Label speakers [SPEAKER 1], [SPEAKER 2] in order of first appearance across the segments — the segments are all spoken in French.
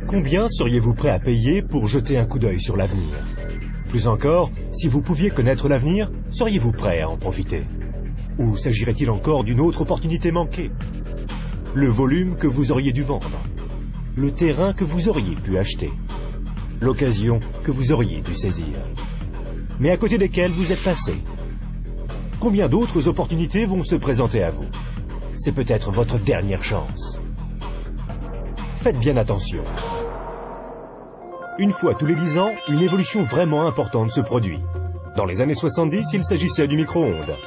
[SPEAKER 1] Combien seriez-vous prêt à payer pour jeter un coup d'œil sur l'avenir? Plus encore, si vous pouviez connaître l'avenir, seriez-vous prêt à en profiter? Ou s'agirait-il encore d'une autre opportunité manquée? Le volume que vous auriez dû vendre? Le terrain que vous auriez pu acheter? L'occasion que vous auriez dû saisir? Mais à côté desquelles vous êtes passé? Combien d'autres opportunités vont se présenter à vous? C'est peut-être votre dernière chance. Faites bien attention. Une fois tous les 10 ans, une évolution vraiment importante se produit. Dans les années 70, il s'agissait du micro-ondes.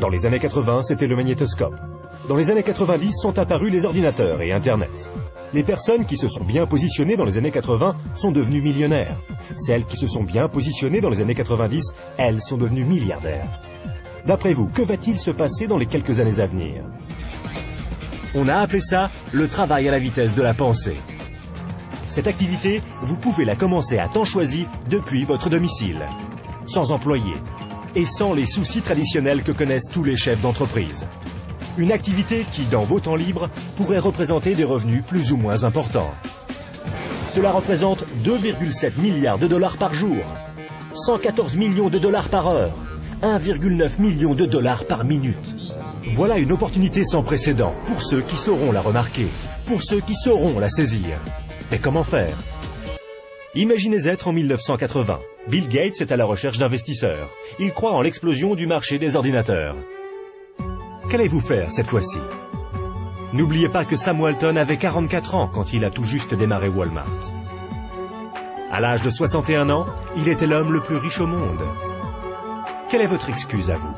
[SPEAKER 1] Dans les années 80, c'était le magnétoscope. Dans les années 90 sont apparus les ordinateurs et Internet. Les personnes qui se sont bien positionnées dans les années 80 sont devenues millionnaires. Celles qui se sont bien positionnées dans les années 90, elles sont devenues milliardaires. D'après vous, que va-t-il se passer dans les quelques années à venir? On a appelé ça le travail à la vitesse de la pensée. Cette activité, vous pouvez la commencer à temps choisi depuis votre domicile, sans employé et sans les soucis traditionnels que connaissent tous les chefs d'entreprise. Une activité qui, dans vos temps libres, pourrait représenter des revenus plus ou moins importants. Cela représente 2,7 milliards de dollars par jour, 114 millions de dollars par heure, 1,9 million de dollars par minute. Voilà une opportunité sans précédent pour ceux qui sauront la remarquer, pour ceux qui sauront la saisir. Mais comment faire? Imaginez être en 1980. Bill Gates est à la recherche d'investisseurs. Il croit en l'explosion du marché des ordinateurs. Qu'allez-vous faire cette fois-ci? N'oubliez pas que Sam Walton avait 44 ans quand il a tout juste démarré Walmart. À l'âge de 61 ans, il était l'homme le plus riche au monde. Quelle est votre excuse à vous?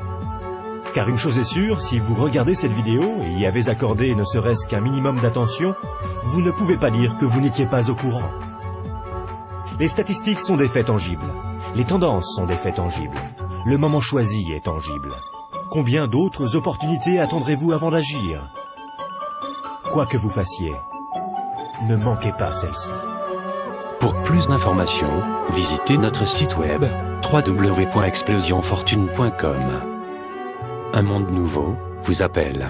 [SPEAKER 1] Car une chose est sûre, si vous regardez cette vidéo et y avez accordé ne serait-ce qu'un minimum d'attention, vous ne pouvez pas dire que vous n'étiez pas au courant. Les statistiques sont des faits tangibles. Les tendances sont des faits tangibles. Le moment choisi est tangible. Combien d'autres opportunités attendrez-vous avant d'agir? Quoi que vous fassiez, ne manquez pas celle-ci.
[SPEAKER 2] Pour plus d'informations, visitez notre site web www.explosionfortune.com. Un monde nouveau vous appelle.